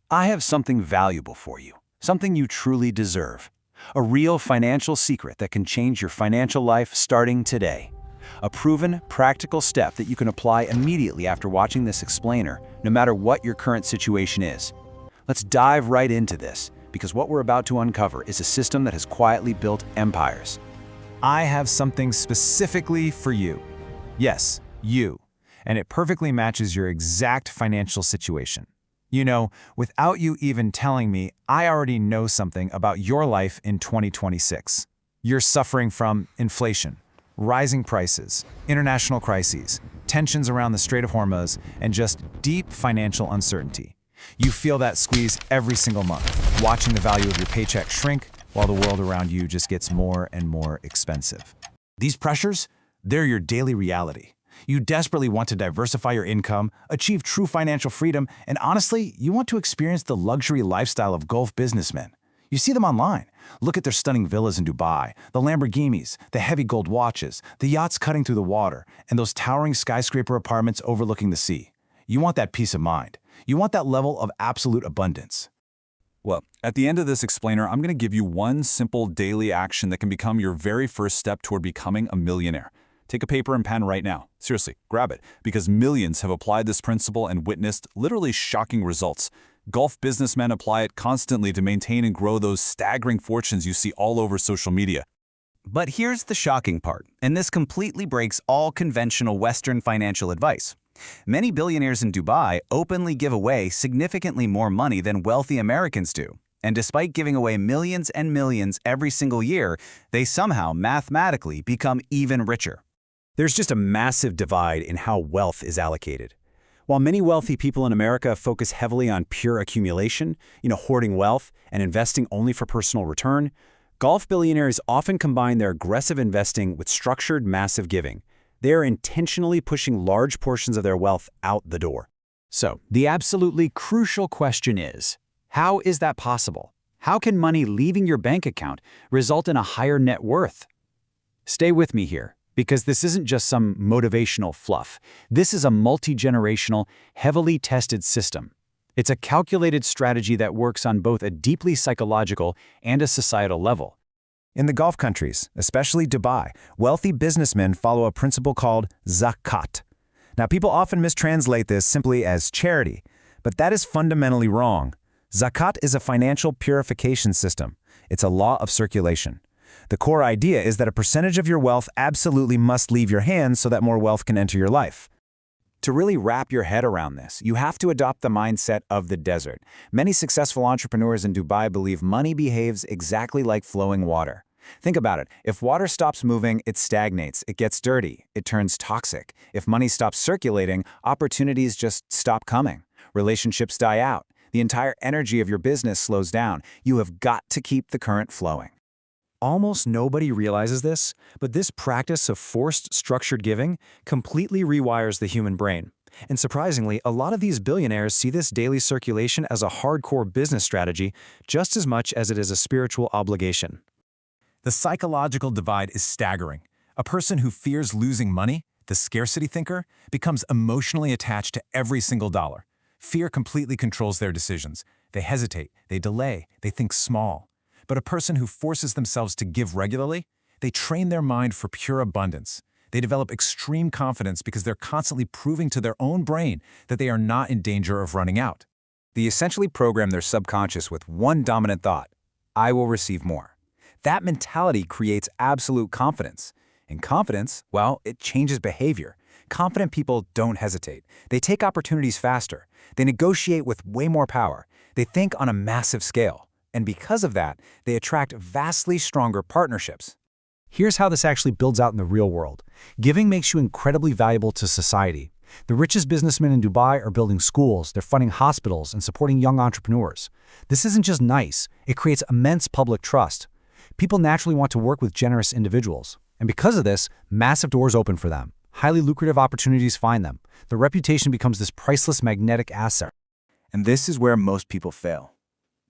I have something valuable for you, something you truly deserve. A real financial secret that can change your financial life starting today. A proven, practical step that you can apply immediately after watching this explainer, no matter what your current situation is. Let's dive right into this, because what we're about to uncover is a system that has quietly built empires. I have something specifically for you. Yes, you. And it perfectly matches your exact financial situation. You know, without you even telling me, I already know something about your life in 2026. You're suffering from inflation, rising prices, international crises, tensions around the Strait of Hormuz, and just deep financial uncertainty. You feel that squeeze every single month, watching the value of your paycheck shrink while the world around you just gets more and more expensive. These pressures, they're your daily reality. You desperately want to diversify your income, achieve true financial freedom, and honestly, you want to experience the luxury lifestyle of Gulf businessmen. You see them online. Look at their stunning villas in Dubai, the Lamborghinis, the heavy gold watches, the yachts cutting through the water, and those towering skyscraper apartments overlooking the sea. You want that peace of mind. You want that level of absolute abundance. Well, at the end of this explainer, I'm going to give you one simple daily action that can become your very first step toward becoming a millionaire. Take a paper and pen right now. Seriously, grab it, because millions have applied this principle and witnessed literally shocking results. Gulf businessmen apply it constantly to maintain and grow those staggering fortunes you see all over social media. But here's the shocking part, and this completely breaks all conventional Western financial advice. Many billionaires in Dubai openly give away significantly more money than wealthy Americans do. And despite giving away millions and millions every single year, they somehow mathematically become even richer. There's just a massive divide in how wealth is allocated. While many wealthy people in America focus heavily on pure accumulation, hoarding wealth and investing only for personal return, Gulf billionaires often combine their aggressive investing with structured, massive giving. They are intentionally pushing large portions of their wealth out the door. So, the absolutely crucial question is, how is that possible? How can money leaving your bank account result in a higher net worth? Stay with me here, because this isn't just some motivational fluff. This is a multi-generational, heavily tested system. It's a calculated strategy that works on both a deeply psychological and a societal level. In the Gulf countries, especially Dubai, wealthy businessmen follow a principle called Zakat. Now, people often mistranslate this simply as charity, but that is fundamentally wrong. Zakat is a financial purification system. It's a law of circulation. The core idea is that a percentage of your wealth absolutely must leave your hands so that more wealth can enter your life. To really wrap your head around this, you have to adopt the mindset of the desert. Many successful entrepreneurs in Dubai believe money behaves exactly like flowing water. Think about it. If water stops moving, it stagnates, it gets dirty, it turns toxic. If money stops circulating, opportunities just stop coming. Relationships die out. The entire energy of your business slows down. You have got to keep the current flowing. Almost nobody realizes this, but this practice of forced structured giving completely rewires the human brain. And surprisingly, a lot of these billionaires see this daily circulation as a hardcore business strategy just as much as it is a spiritual obligation. The psychological divide is staggering. A person who fears losing money, the scarcity thinker, becomes emotionally attached to every single dollar. Fear completely controls their decisions. They hesitate, they delay, they think small. But a person who forces themselves to give regularly, they train their mind for pure abundance. They develop extreme confidence because they're constantly proving to their own brain that they are not in danger of running out. They essentially program their subconscious with one dominant thought: I will receive more. That mentality creates absolute confidence. And confidence, well, it changes behavior. Confident people don't hesitate. They take opportunities faster. They negotiate with way more power. They think on a massive scale. And because of that, they attract vastly stronger partnerships. Here's how this actually builds out in the real world. Giving makes you incredibly valuable to society. The richest businessmen in Dubai are building schools, they're funding hospitals, and supporting young entrepreneurs. This isn't just nice, it creates immense public trust. People naturally want to work with generous individuals. And because of this, massive doors open for them. Highly lucrative opportunities find them. Their reputation becomes this priceless magnetic asset. And this is where most people fail.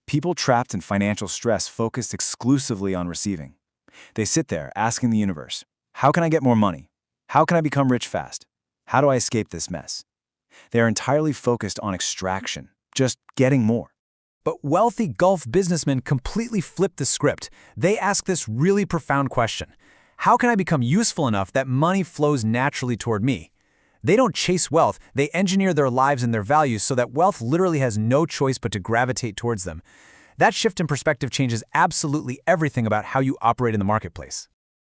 People trapped in financial stress focus exclusively on receiving. They sit there asking the universe, how can I get more money? How can I become rich fast? How do I escape this mess? They are entirely focused on extraction, just getting more. But wealthy Gulf businessmen completely flip the script. They ask this really profound question. How can I become useful enough that money flows naturally toward me? They don't chase wealth, they engineer their lives and their values so that wealth literally has no choice but to gravitate towards them. That shift in perspective changes absolutely everything about how you operate in the marketplace.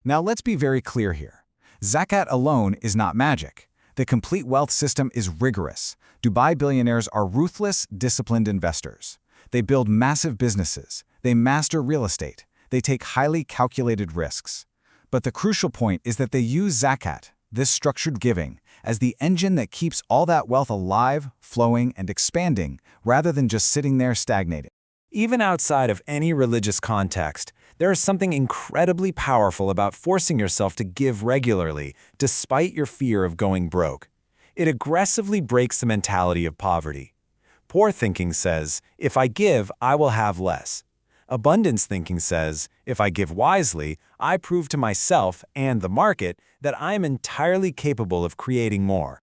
Now let's be very clear here. Zakat alone is not magic. The complete wealth system is rigorous. Dubai billionaires are ruthless, disciplined investors. They build massive businesses. They master real estate. They take highly calculated risks. But the crucial point is that they use Zakat, this structured giving, as the engine that keeps all that wealth alive, flowing, and expanding, rather than just sitting there stagnating. Even outside of any religious context, there is something incredibly powerful about forcing yourself to give regularly, despite your fear of going broke. It aggressively breaks the mentality of poverty. Poor thinking says, if I give, I will have less. Abundance thinking says, if I give wisely, I prove to myself and the market that I am entirely capable of creating more.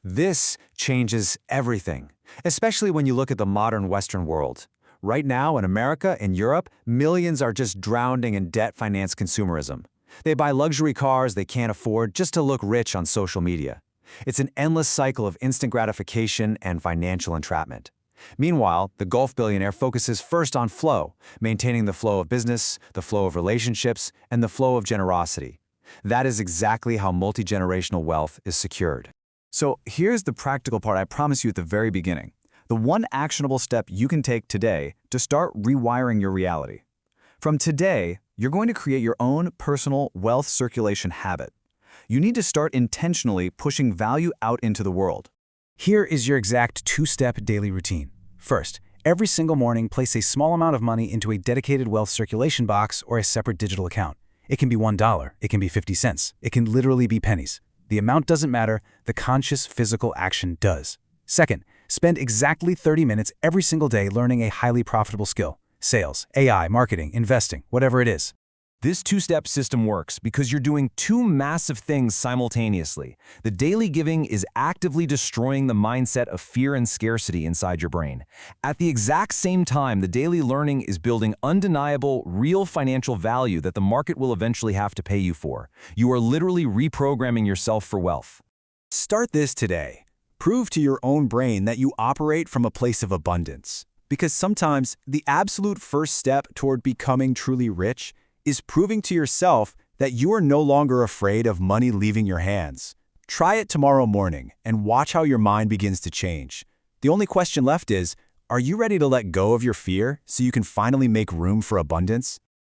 This changes everything, especially when you look at the modern Western world. Right now in America and Europe, millions are just drowning in debt-financed consumerism. They buy luxury cars they can't afford just to look rich on social media. It's an endless cycle of instant gratification and financial entrapment. Meanwhile, the Gulf billionaire focuses first on flow, maintaining the flow of business, the flow of relationships, and the flow of generosity. That is exactly how multi-generational wealth is secured. So here's the practical part I promised you at the very beginning. The one actionable step you can take today to start rewiring your reality. From today, you're going to create your own personal wealth circulation habit. You need to start intentionally pushing value out into the world. Here is your exact two-step daily routine. First, every single morning, place a small amount of money into a dedicated wealth circulation box or a separate digital account. It can be $1, it can be 50 cents, it can literally be pennies. The amount doesn't matter, the conscious physical action does. Second, spend exactly 30 minutes every single day learning a highly profitable skill. Sales, AI, marketing, investing, whatever it is. This two-step system works because you're doing two massive things simultaneously. The daily giving is actively destroying the mindset of fear and scarcity inside your brain. At the exact same time, the daily learning is building undeniable, real financial value that the market will eventually have to pay you for. You are literally reprogramming yourself for wealth. Start this today. Prove to your own brain that you operate from a place of abundance. Because sometimes the absolute first step toward becoming truly rich is proving to yourself that you are no longer afraid of money leaving your hands. Try it tomorrow morning and watch how your mind begins to change. The only question left is, are you ready to let go of your fear so you can finally make room for abundance?